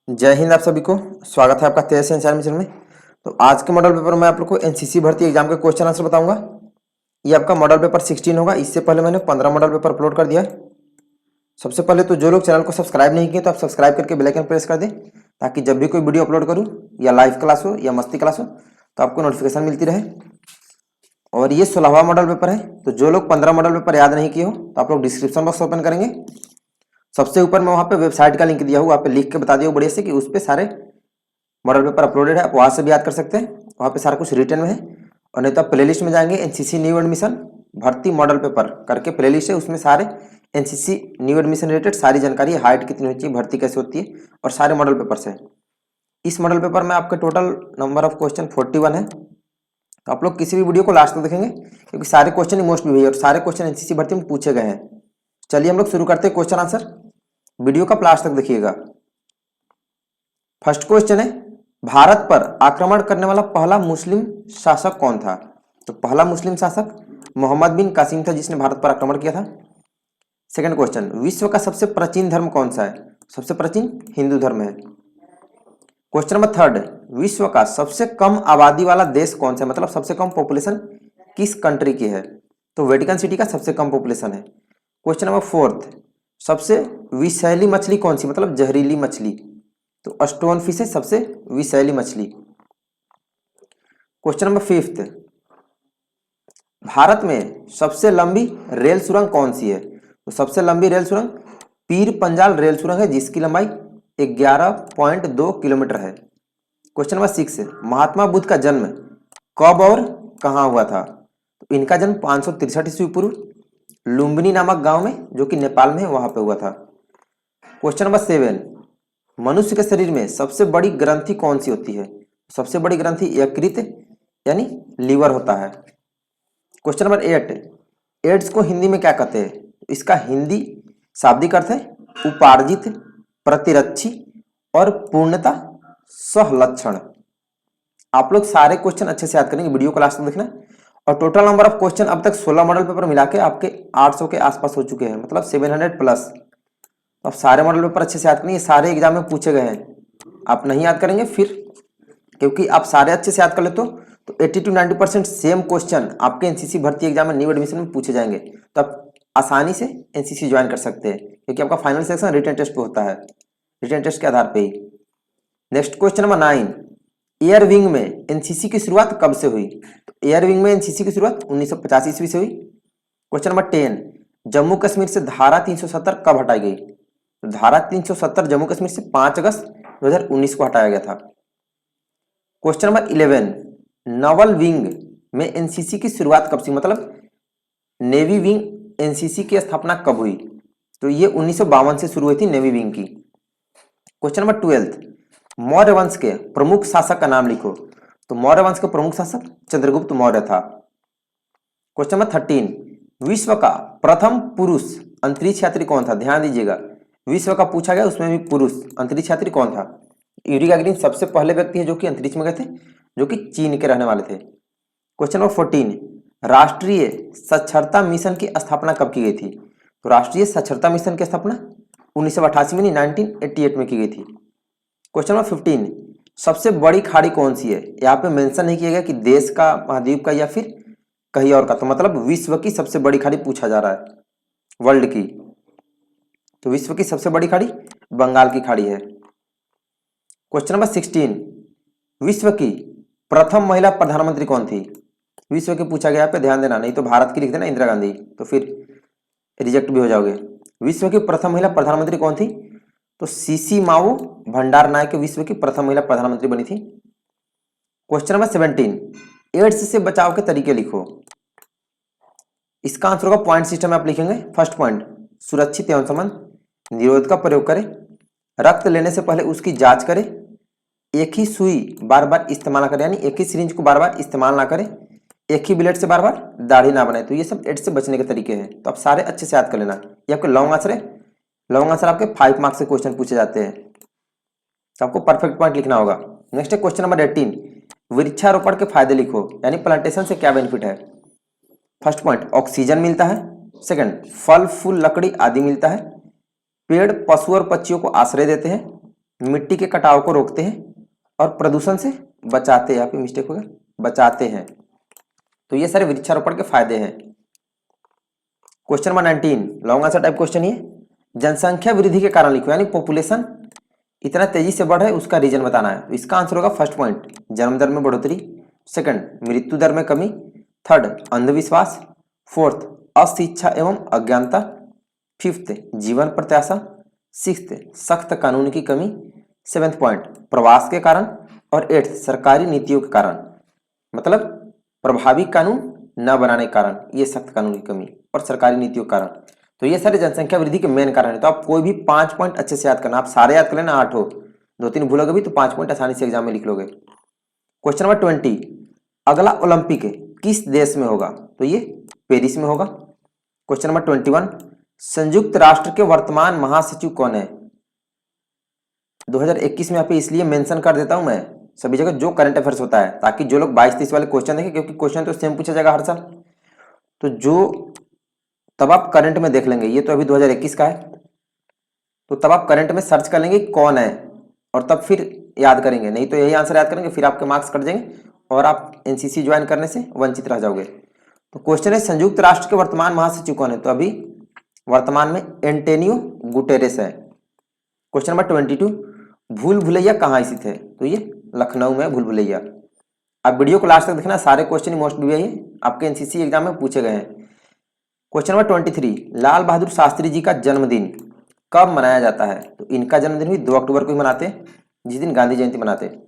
जय हिंद। आप सभी को स्वागत है आपका तेज संचार मिशन में। तो आज के मॉडल पेपर में आप लोग को एनसीसी भर्ती एग्जाम के क्वेश्चन आंसर बताऊंगा। ये आपका मॉडल पेपर 16 होगा। इससे पहले मैंने 15 मॉडल पेपर अपलोड कर दिया है। सबसे पहले तो जो लोग चैनल को सब्सक्राइब नहीं किए तो आप सब्सक्राइब करके बेल आइकन प्रेस कर दें, ताकि जब भी कोई वीडियो अपलोड करूँ या लाइव क्लास हो या मस्ती क्लास हो तो आपको नोटिफिकेशन मिलती रहे। और ये 16वां मॉडल पेपर है। तो जो लोग 15 मॉडल पेपर याद नहीं किए हो तो आप लोग डिस्क्रिप्शन बॉक्स ओपन करेंगे, सबसे ऊपर मैं वहाँ पे वेबसाइट का लिंक दिया हूँ, वहाँ पे लिख के बता दिया बढ़िया से कि उस पर सारे मॉडल पेपर अपलोडेड है। आप वहाँ से भी याद कर सकते हैं, वहाँ पे सारा कुछ रिटर्न में है। और नहीं तो आप प्लेलिस्ट में जाएंगे, एनसीसी न्यू एडमिशन भर्ती मॉडल पेपर करके प्लेलिस्ट है, उसमें सारे एनसीसी न्यू एडमिशन रिलेटेड सारी जानकारी, हाइट कितनी होती है, भर्ती कैसे होती है और सारे मॉडल पेपर है। इस मॉडल पेपर में आपके टोटल नंबर ऑफ क्वेश्चन 41 है। तो आप लोग किसी भी वीडियो को लास्ट तक देखेंगे, क्योंकि सारे क्वेश्चन मोस्ट भी और सारे क्वेश्चन एनसीसी भर्ती में पूछे गए हैं। चलिए हम लोग शुरू करते हैं क्वेश्चन आंसर। वीडियो का लास्ट तक देखिएगा। फर्स्ट क्वेश्चन है, भारत पर आक्रमण करने वाला पहला मुस्लिम शासक कौन था? तो पहला मुस्लिम शासक मोहम्मद बिन कासिम था, जिसने भारत पर आक्रमण किया था। सेकंड क्वेश्चन, विश्व का सबसे प्राचीन धर्म कौन सा है? सबसे प्राचीन हिंदू धर्म है। क्वेश्चन नंबर थर्ड, विश्व का सबसे कम आबादी वाला देश कौन सा है? मतलब सबसे कम पॉपुलेशन किस कंट्री की है? तो वेटिकन सिटी का सबसे कम पॉपुलेशन है। क्वेश्चन नंबर फोर्थ, सबसे विषैली मछली कौन सी? मतलब जहरीली मछली। तो स्टोन फिश है सबसे विषैली मछली। क्वेश्चन नंबर फिफ्थ, भारत में सबसे लंबी रेल सुरंग कौन सी है? तो सबसे लंबी रेल सुरंग पीर पंजाल रेल सुरंग है, जिसकी लंबाई 11.2 किलोमीटर है। Question number six, Mahatma Buddha का जन्म कब और कहाँ हुआ था? तो इनका जन्म 563 ईस्वी पूर्व लुम्बिनी नामक गांव में, जो कि नेपाल में है, वहां पे हुआ था। क्वेश्चन नंबर सेवन, मनुष्य के शरीर में सबसे बड़ी ग्रंथि कौन सी होती है? सबसे बड़ी ग्रंथि यकृत यानी लीवर होता है। क्वेश्चन नंबर एट, एड्स को हिंदी में क्या कहते हैं? इसका हिंदी शाब्दिक अर्थ है उपार्जित, प्रतिरक्षी और पूर्णता सहलक्षण। आप लोग सारे क्वेश्चन अच्छे से याद करेंगे, वीडियो को लास्ट तक देखना। और टोटल नंबर ऑफ क्वेश्चन अब तक 16 मॉडल पेपर मिला के आपके 800 के आसपास हो चुके हैं, मतलब 700 प्लस। अब सारे मॉडल पेपर अच्छे से याद करेंगे, सारे एग्जाम में पूछे गए हैं। आप नहीं याद करेंगे फिर, क्योंकि आप सारे अच्छे से याद कर लेते हो तो 80 to 90% सेम क्वेश्चन आपके एनसीसी भर्ती एग्जाम में न्यू एडमिशन में पूछे जाएंगे। तो आप आसानी से एनसीसी ज्वाइन कर सकते हैं, क्योंकि आपका फाइनल सेक्शन रिटन टेस्ट पे होता है, रिटन टेस्ट के आधार पे ही। Next question number 9, air wing में एनसीसी की शुरुआत कब से हुई? तो एयर विंग में एनसीसी की शुरुआत 1985 ईस्वी से हुई। क्वेश्चन नंबर 10, जम्मू कश्मीर से धारा 370 कब हटाई गई? तो धारा 370 जम्मू कश्मीर से 5 अगस्त 2019 को हटाया गया था। क्वेश्चन नंबर 11, नवल विंग में एनसीसी की शुरुआत कब से? मतलब नेवी विंग एनसीसी की स्थापना कब हुई? तो ये 1952 से शुरू हुई थी नेवी विंग की। क्वेश्चन नंबर 12, मौर्य वंश के प्रमुख शासक का नाम लिखो। तो मौर्य वंश का प्रमुख शासक चंद्रगुप्त मौर्य था। क्वेश्चन नंबर 13, विश्व का प्रथम पुरुष अंतरिक्ष यात्री कौन था? ध्यान दीजिएगा, विश्व का पूछा गया, उसमें भी पुरुष अंतरिक्ष यात्री कौन था? यूरी गागरिन सबसे पहले व्यक्ति है जो कि अंतरिक्ष में गए थे, जो कि चीन के रहने वाले थे। क्वेश्चन नंबर 14, राष्ट्रीय साक्षरता मिशन की स्थापना कब की गई थी? तो राष्ट्रीय साक्षरता मिशन की स्थापना 1988 में नहीं, 1988 में की गई थी। क्वेश्चन नंबर 15, सबसे बड़ी खाड़ी कौन सी है? यहाँ पे मेंशन नहीं किया गया कि देश का, महाद्वीप का या फिर कहीं और का, तो मतलब विश्व की सबसे बड़ी खाड़ी पूछा जा रहा है, वर्ल्ड की। तो विश्व की सबसे बड़ी खाड़ी बंगाल की खाड़ी है। क्वेश्चन नंबर 16, विश्व की प्रथम महिला प्रधानमंत्री कौन थी? विश्व की पूछा गया, पे ध्यान देना, नहीं तो भारत की लिख देना इंदिरा गांधी, तो फिर रिजेक्ट भी हो जाओगे। विश्व की प्रथम महिला प्रधानमंत्री कौन थी? तो सीसी मावो भंडार नायक विश्व की प्रथम महिला प्रधानमंत्री बनी थी। क्वेश्चन नंबर 17, एड्स से बचाव के तरीके लिखो। इसका आंसर होगा पॉइंट सिस्टम में आप लिखेंगे। फर्स्ट पॉइंट, सुरक्षित एवं संबंध, निरोध का प्रयोग करें, रक्त लेने से पहले उसकी जांच करें, एक ही सुई बार बार इस्तेमाल ना करें, यानी एक ही सिरिंज को बार बार इस्तेमाल ना करें, एक ही ब्लेड से बार बार दाढ़ी ना बनाए। तो ये सब एड्स से बचने के तरीके हैं। तो आप सारे अच्छे से याद कर लेना। ये आपके लॉन्ग आंसर है, लॉन्ग आंसर आपके 5 मार्क्स से क्वेश्चन पूछे जाते हैं, तो आपको परफेक्ट पॉइंट लिखना होगा। नेक्स्ट है क्वेश्चन नंबर 18, वृक्षारोपण के फायदे लिखो, यानी प्लांटेशन से क्या बेनिफिट है। फर्स्ट पॉइंट, ऑक्सीजन मिलता है। सेकंड, फल फूल लकड़ी आदि मिलता है। पेड़ पशु और पक्षियों को आश्रय देते हैं। मिट्टी के कटाव को रोकते हैं और प्रदूषण से बचाते हैं। यहाँ पे मिस्टेक हो गया, बचाते हैं। तो ये सारे वृक्षारोपण के फायदे हैं। Question number 19 long answer type question ये, जनसंख्या वृद्धि के कारण लिखो, यानी पॉपुलेशन इतना तेजी से बढ़ है उसका रीजन बताना है। तो इसका आंसर होगा फर्स्ट पॉइंट जन्म दर में बढ़ोतरी, सेकंड मृत्यु दर में कमी, थर्ड अंधविश्वास, फोर्थ अशिक्षा एवं अज्ञानता, फिफ्थ जीवन प्रत्याशा, सिक्स्थ सख्त कानून की कमी, सेवेंथ पॉइंट प्रवास के कारण, और एट्थ सरकारी नीतियों के कारण, मतलब प्रभावी कानून न बनाने के कारण, ये सख्त कानून की कमी और सरकारी नीतियों के कारण। तो ये सारे जनसंख्या वृद्धि के मेन कारण है। तो आप कोई भी 5 पॉइंट अच्छे से याद करना, आप सारे याद कर लेना, 8 हो, 2-3 भूलोगे भी तो 5 पॉइंट आसानी से एग्जाम में लिख लोगे। क्वेश्चन नंबर 20 अगला ओलंपिक किस देश में होगा? तो ये पेरिस में होगा। क्वेश्चन नंबर 21 संयुक्त राष्ट्र के वर्तमान महासचिव कौन है? 2021 में यहाँ पे इसलिए मेंशन कर देता हूं मैं सभी जगह जो करंट अफेयर्स होता है, ताकि जो लोग 22-23 वाले क्वेश्चन देखें, क्योंकि क्वेश्चन तो सेम पूछा जाएगा हर साल, तो जो तब आप करंट में देख लेंगे। ये तो अभी 2021 का है, तो तब आप करंट में सर्च कर लेंगे कौन है और तब फिर याद करेंगे, नहीं तो यही आंसर याद करेंगे, फिर आपके मार्क्स कट जाएंगे और आप एनसीसी ज्वाइन करने से वंचित रह जाओगे। तो क्वेश्चन है संयुक्त राष्ट्र के वर्तमान महासचिव कौन है? तो अभी वर्तमान में एंटोनियो गुटेरेस है। क्वेश्चन नंबर 22 भूल भुलैया कहाँ स्थित है? तो ये लखनऊ में भूल भुलैया। अब वीडियो को लास्ट तक देखना, सारे क्वेश्चन मोस्ट भी आपके एनसीसी एग्जाम में पूछे गए हैं। क्वेश्चन नंबर 23 लाल बहादुर शास्त्री जी का जन्मदिन कब मनाया जाता है? तो इनका जन्मदिन भी 2 अक्टूबर को ही मनाते हैं, जिस दिन गांधी जयंती मनाते हैं।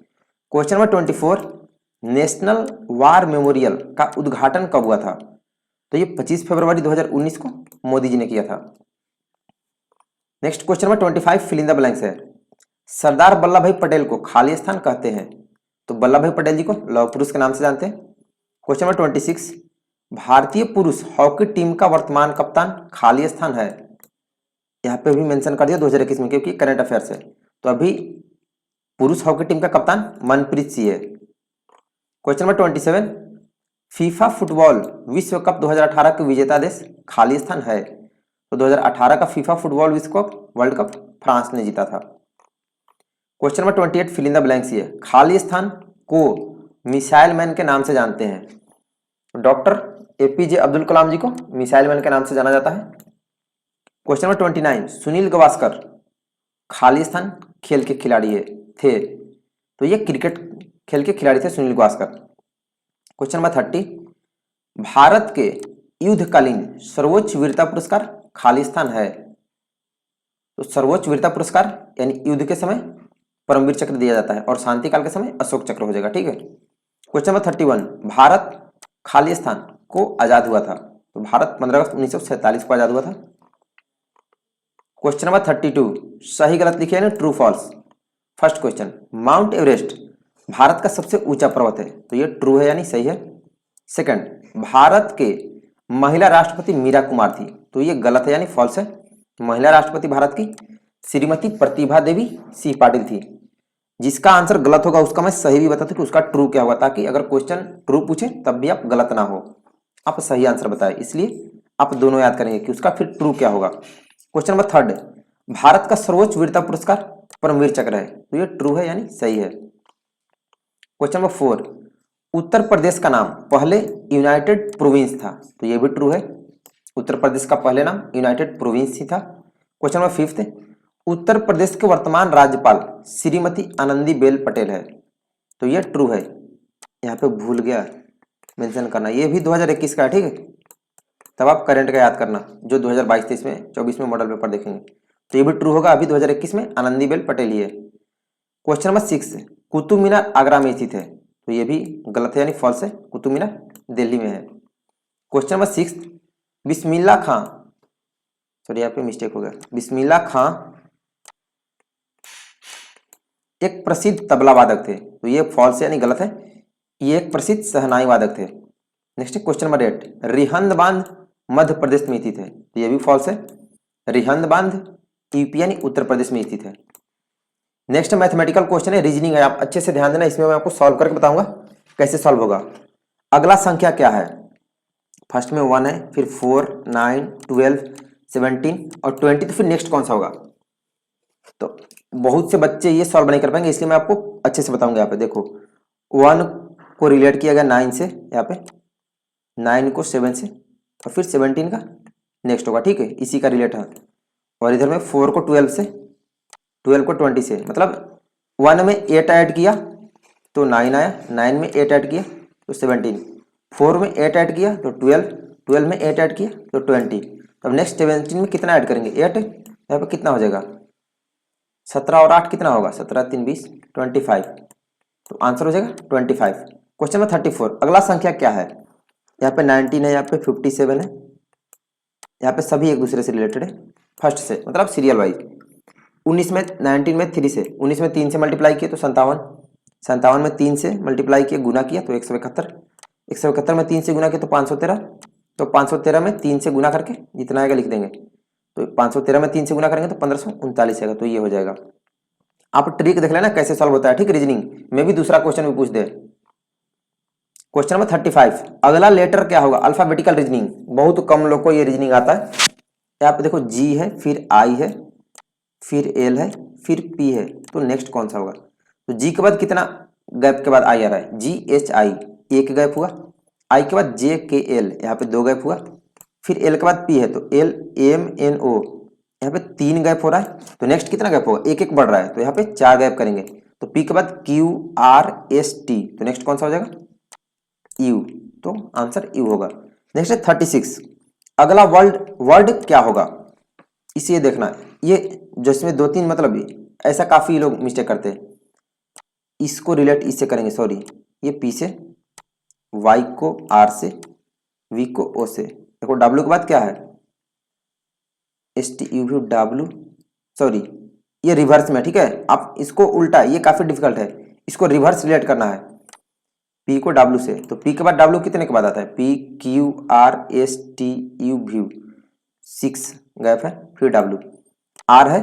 Question number 24 national war memorial का उद्घाटन कब हुआ था? तो ये 25 फरवरी 2019 को मोदी जी ने किया था। Next question number 25 fill in the blanks है। सरदार वल्लभ भाई पटेल को खाली स्थान कहते हैं? तो वल्लभ भाई पटेल जी को लौह पुरुष के नाम से जानते हैं। क्वेश्चन नंबर 26 भारतीय पुरुष हॉकी टीम का वर्तमान कप्तान खाली स्थान है? यहाँ पे भी मेंशन कर दिया 2021 में, क्योंकि करंट अफेयर्स है। तो अभी पुरुष हॉकी टीम का कप्तान मनप्रीत सिंह है। क्वेश्चन नंबर 27 फीफा फुटबॉल विश्व कप 2018 के विजेता देश खाली स्थान है? तो 2018 का फीफा फुटबॉल विश्व कप वर्ल्ड कप फ्रांस ने जीता था। Question number 28 fill in the blanks है। खाली स्थान को मिसाइल मैन के नाम से जानते हैं? डॉक्टर एपीजे अब्दुल कलाम जी को मिसाइल मैन के नाम से जाना जाता है। क्वेश्चन नंबर 29 सुनील गावस्कर खाली स्थान खेल के खिलाड़ी थे? तो ये क्रिकेट खेल के खिलाड़ी थे सुनील गावस्कर। क्वेश्चन नंबर 30 भारत के युद्धकालीन सर्वोच्च वीरता पुरस्कार खाली स्थान है? तो सर्वोच्च वीरता पुरस्कार यानी युद्ध के समय परमवीर चक्र दिया जाता है और शांति काल के समय अशोक चक्र हो जाएगा, ठीक है। क्वेश्चन नंबर 31 भारत खाली स्थान को आजाद हुआ था? तो भारत 15 अगस्त 1947 को आजाद हुआ था। क्वेश्चन नंबर 32 सही गलत लिखिए ना, true false. First question Mount Everest Bharat का सबसे ऊंचा पर्वत है? तो ये ट्रू है यानी सही है। सेकंड भारत के महिला राष्ट्रपति मीरा कुमार थी? तो ये गलत है यानी फॉल्स है। महिला राष्ट्रपति भारत की श्रीमती प्रतिभा देवी सिंह पाटिल थी। जिसका आंसर गलत होगा उसका मैं सही भी बताता हूं कि उसका ट्रू क्या होगा, ताकि अगर क्वेश्चन ट्रू पूछे तब भी आप गलत ना हो, आप सही आंसर बताएं। इसलिए आप दोनों याद करेंगे कि उसका फिर ट्रू क्या होगा। क्वेश्चन नंबर 3 भारत का सर्वोच्च वीरता पुरस्कार परमवीर चक्र है? तो ये ट्रू है यानी सही है। क्वेश्चन नंबर 4 उत्तर प्रदेश का नाम पहले यूनाइटेड प्रोविंस था? तो ये भी ट्रू है, उत्तर प्रदेश का पहले नाम यूनाइटेड प्रोविंस ही था। क्वेश्चन नंबर 5 उत्तर प्रदेश के वर्तमान राज्यपाल श्रीमती आनंदी बेल पटेल है? तो ये ट्रू है, यहाँ पे भूल गया मेंशन करना, ये भी 2021 का है, ठीक है। तब आप करंट का याद करना जो 2022-23 में 24 में मॉडल पेपर देखेंगे। तो ये भी ट्रू होगा, अभी 2021 में आनंदी बेल पटेल ही है। क्वेश्चन नंबर 6 कुतुब मीनार आगरा में स्थित है? तो ये भी गलत है यानी फॉल्स है, कुतुब मीनार दिल्ली में है। क्वेश्चन नंबर 6 बिस्मिल्लाह खां, सॉरी यहाँ पे मिस्टेक हो गया, बिस्मिल्लाह खां एक प्रसिद्ध तबला वादक थे? तो ये फॉल्स है यानी गलत है, ये एक प्रसिद्ध शहनाई वादक थे। नेक्स्ट क्वेश्चन नंबर 8 रिहंद बांध मध्य प्रदेश में स्थित है? तो ये भी फॉल्स है, रिहंद बांध यूपी यानी उत्तर प्रदेश में स्थित है। नेक्स्ट मैथमेटिकल क्वेश्चन है, रीजनिंग है, आप अच्छे से ध्यान देना, इसमें मैं आपको सॉल्व करके बताऊंगा कैसे सॉल्व होगा। अगला संख्या क्या है? फर्स्ट में 1 है, फिर 4, 9, 12, 17 और 20, तो फिर नेक्स्ट कौन सा होगा? तो बहुत से बच्चे ये सॉल्व नहीं कर पाएंगे, इसलिए मैं आपको अच्छे से बताऊंगा। यहाँ पे देखो 1 को रिलेट किया गया 9 से, यहाँ पे 9 को 7 से, और फिर 17 का नेक्स्ट होगा, ठीक है, इसी का रिलेट है। और इधर में 4 को 12 से, 12 को 20 से, मतलब 1 में 8 ऐड किया तो 9 आया, 9 में 8 ऐड किया तो 17, 4 में 8 ऐड किया तो 12, 12 में 8 ऐड किया तो 20। तो अब नेक्स्ट 17 में कितना ऐड करेंगे, 8, यहाँ पे कितना हो जाएगा 17 और 8 कितना होगा, 17 3 20, 25। तो आंसर हो जाएगा 25। क्वेश्चन नंबर 34, अगला संख्या क्या है। यहाँ पे 19 है, यहाँ पे 57 है, यहाँ पे सभी एक दूसरे से रिलेटेड है, फर्स्ट से मतलब सीरियल वाइज। 19 में 19 में 3 से, 19 में 3 से मल्टीप्लाई किए तो 57, 57 में 3 से मल्टीप्लाई किए गुना किया तो 171, 171 में 3 से गुना किया तो 513, तो 513 में 3 से गुना करके जितना आएगा लिख देंगे, तो 513 में 3 से गुना करेंगे तो 1539 आएगा, तो ये हो जाएगा। आप ट्रिक देख लेना कैसे सॉल्व होता है, ठीक, रीजनिंग में भी दूसरा क्वेश्चन भी पूछ दे। क्वेश्चन नंबर 35, अगला लेटर क्या होगा, अल्फाबेटिकल रीजनिंग, बहुत कम लोग को ये रीजनिंग आता है। यहाँ पे देखो जी है, फिर आई है, फिर एल है, फिर पी है, तो नेक्स्ट कौन सा होगा। तो जी के बाद कितना गैप के बाद आई आ रहा है, जी एच आई, एक गैप हुआ, आई के बाद जे के एल, यहाँ पे 2 गैप हुआ, फिर एल के बाद पी है तो एल एम एन ओ, यहाँ पे 3 गैप हो रहा है, तो नेक्स्ट कितना गैप होगा, एक एक बढ़ रहा है, तो यहाँ पे 4 गैप करेंगे। तो पी के बाद क्यू आर एस टी, तो नेक्स्ट कौन सा हो जाएगा, यू, तो आंसर यू होगा। नेक्स्ट है 36, अगला वर्ड क्या होगा, इसे देखना है। ये जिसमें 2-3 मतलब ऐसा काफी लोग मिस्टेक करते हैं, इसको रिलेट इससे करेंगे, सॉरी, ये पी से, वाई को आर से, वी को ओ से, देखो डब्ल्यू के बाद क्या है, S T U V W, sorry ये रिवर्स में, ठीक है, आप इसको उल्टा, ये काफी डिफिकल्ट है, इसको रिवर्स रिलेट करना है, पी को डब्ल्यू से, तो पी के बाद डब्ल्यू कितने के बाद आता है, P Q R S T U V, 6 gap है, फिर डब्ल्यू, आर है,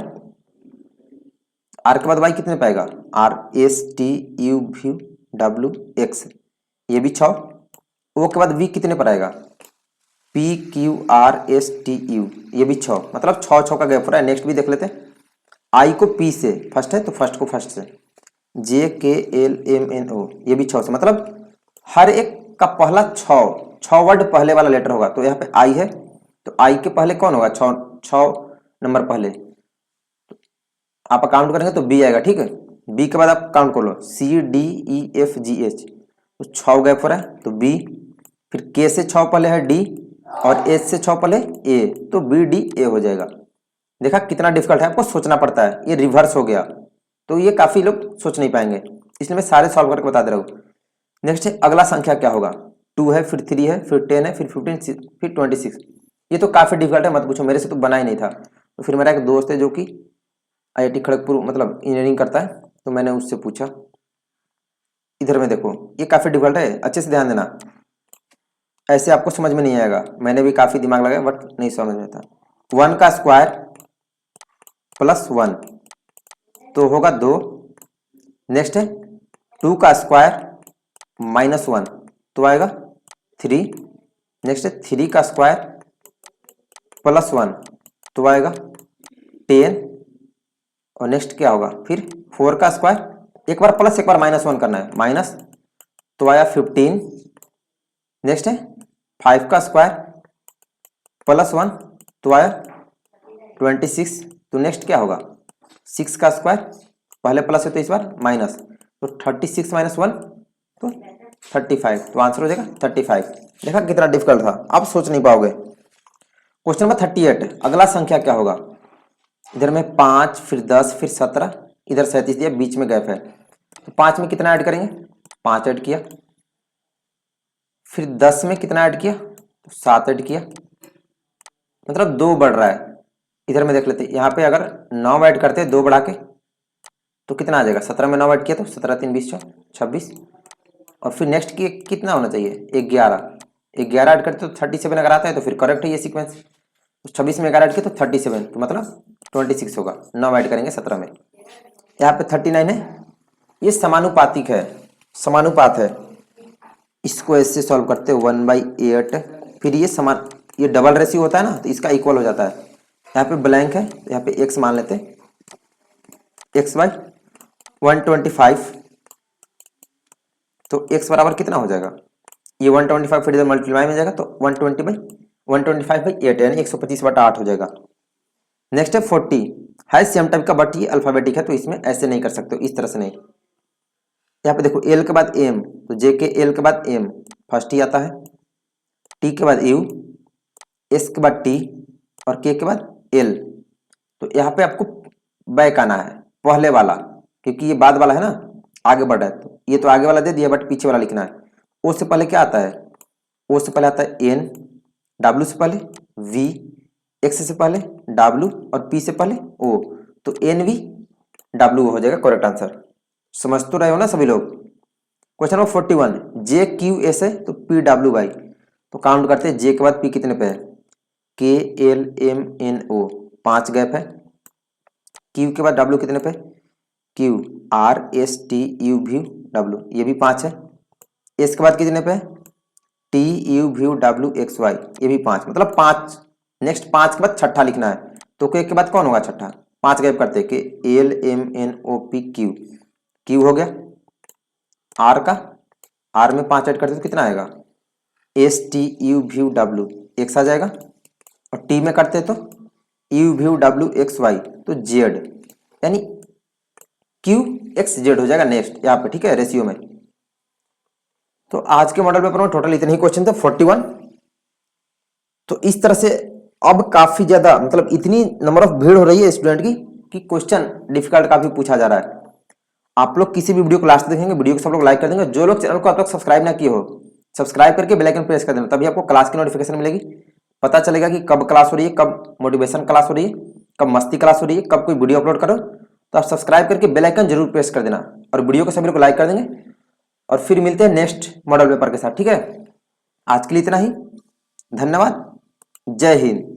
आर के बाद वाई कितने पाएगा, are S T U V W x, ये भी 6, ओ के बाद वी कितने पर आएगा, P Q R S T you, ये भी 6, मतलब 6 का गैप हो रहा है। नेक्स्ट भी देख लेते हैं, आई को पी से, फर्स्ट है तो फर्स्ट को फर्स्ट से, जे के एल एम एन ओ, ये भी 6 से, मतलब हर एक का पहला 6 वर्ड पहले वाला लेटर होगा। तो यहाँ पे आई है, तो आई के पहले कौन होगा, 6 नंबर पहले, आप काउंट करेंगे तो बी आएगा, ठीक है, बी के बाद आप काउंट कर लो, C D E F G H, तो 6 गैप हो रहा है, तो बी, फिर के से 6 पहले है डी, और एच से 6 पहले ए, तो बी डी ए हो जाएगा। देखा कितना डिफिकल्ट है, आपको सोचना पड़ता है, ये रिवर्स हो गया, तो ये काफी लोग सोच नहीं पाएंगे, इसलिए मैं सारे सॉल्व करके बता दे रहा हूँ। नेक्स्ट है अगला संख्या क्या होगा, 2 है, फिर 3 है, फिर 10 है, फिर 15, फिर 26, ये तो काफी डिफिकल्ट है, मत पूछो, मेरे से तो बना ही नहीं था। तो फिर मेरा एक दोस्त है जो कि IIT खड़गपुर मतलब इंजीनियरिंग करता है, तो मैंने उससे पूछा। इधर में देखो ये काफी डिफिकल्ट है, अच्छे से ध्यान देना, ऐसे आपको समझ में नहीं आएगा, मैंने भी काफी दिमाग लगाया बट नहीं समझ में आता। 1 का स्क्वायर प्लस 1 तो होगा 2, नेक्स्ट है 2 का स्क्वायर माइनस 1 तो आएगा 3, नेक्स्ट है 3 का स्क्वायर प्लस 1 तो आएगा 10, और नेक्स्ट क्या होगा, फिर 4 का स्क्वायर, एक बार प्लस एक बार माइनस 1 करना है, माइनस तो आया 15, नेक्स्ट है 5 का स्क्वायर प्लस 1 तो आया 26, तो नेक्स्ट क्या होगा, 6 का स्क्वायर, पहले प्लस है तो इस बार माइनस, तो 36 माइनस 1 तो 35, तो आंसर हो जाएगा 35। देखा कितना डिफिकल्ट था, आप सोच नहीं पाओगे। क्वेश्चन नंबर 38, अगला संख्या क्या होगा, इधर में 5, फिर 10, फिर 17, इधर 37 दिया, बीच में गैप है, तो 5 में कितना ऐड करेंगे, 5 ऐड किया, फिर 10 में कितना ऐड किया, तो 7 ऐड किया, मतलब 2 बढ़ रहा है। इधर में देख लेते हैं, यहाँ पे अगर 9 ऐड करते हैं 2 बढ़ा के तो कितना आ जाएगा, 17 में 9 ऐड किया तो 17 3 20 26, और फिर नेक्स्ट की कितना होना चाहिए, 11 ऐड करते तो 37 अगर आता है तो फिर करेक्ट है ये सीक्वेंस, तो 26 में 11 ऐड किया तो 37, तो मतलब 26 होगा, 9 ऐड करेंगे 17 में, यहाँ पे 39 है, ये समानुपातिक है, समानुपात है, इसको ऐसे सॉल्व करते 1/8, फिर ये समान, ये डबल रेशियो होता है ना, तो इसका इक्वल हो जाता है, यहाँ पे ब्लैंक है, यहाँ पे x मान लेते, एक्स बाई 125, तो x बराबर कितना हो जाएगा, ये 125 फिर इधर मल्टीप्लाई में जाएगा तो 125/8 यानी 125/8 हो जाएगा। नेक्स्ट है 40 है सेम टाइप का बट ये अल्फाबेटिक है तो इसमें ऐसे नहीं कर सकते, इस तरह से नहीं। यहाँ पे देखो एल के बाद एम, तो जे के एल के बाद एम फर्स्ट ही आता है, टी के बाद यू, एस के बाद टी और के बाद एल। तो यहाँ पे आपको बैक आना है पहले वाला, क्योंकि ये बाद वाला है ना, आगे बढ़ रहा है, तो ये तो आगे वाला दे दिया बट पीछे वाला लिखना है। ओ से पहले क्या आता है, ओ से पहले आता है एन, डब्ल्यू से पहले वी, एक्स से पहले डब्ल्यू और पी से पहले ओ, तो एन वी डब्ल्यू हो जाएगा करेक्ट आंसर। समझ तो रहे हो ना सभी लोग। क्वेश्चन नंबर 41 जे क्यू एस है तो पी डब्ल्यू बाई, तो काउंट करते हैं जे के बाद पी कितने पे है, K L M N O 5 gap है, क्यू के बाद डब्ल्यू कितने पे, Q R S T U V W ये भी 5 है, एस के बाद कितने पे, T U V W X Y ये भी 5, मतलब 5। नेक्स्ट 5 के बाद छठा लिखना है, तो के बाद कौन होगा छठा, 5 गैप करते हैं कि L M N O P Q, Q हो गया। आर का, आर में 5 ऐड करते तो कितना आएगा, S T U V W X आ जाएगा, और टी में करते तो U V W X Y तो जेड, यानी क्यू एक्स जेड हो जाएगा नेक्स्ट यहाँ पे, ठीक है, रेशियो में। तो आज के मॉडल पेपर में टोटल इतने ही क्वेश्चन थे 41। तो इस तरह से अब काफी ज्यादा मतलब इतनी नंबर ऑफ भीड़ हो रही है स्टूडेंट की कि क्वेश्चन डिफिकल्ट काफी पूछा जा रहा है। आप लोग किसी भी वीडियो को लास्ट देखेंगे, वीडियो को सब लोग लाइक कर देंगे, जो लोग चैनल को आप लोग सब्सक्राइब ना किए हो सब्सक्राइब करके बेल आइकन प्रेस कर देना, तभी आपको क्लास की नोटिफिकेशन मिलेगी, पता चलेगा कि कब क्लास हो रही है, कब मोटिवेशन क्लास हो रही है, कब मस्ती क्लास हो रही है, कब कोई वीडियो अपलोड करो। तो आप सब्सक्राइब करके बेल आइकन जरूर प्रेस कर देना और वीडियो को सभी लोग लाइक कर देंगे। और फिर मिलते हैं नेक्स्ट मॉडल पेपर के साथ, ठीक है। आज के लिए इतना ही, धन्यवाद, जय हिंद।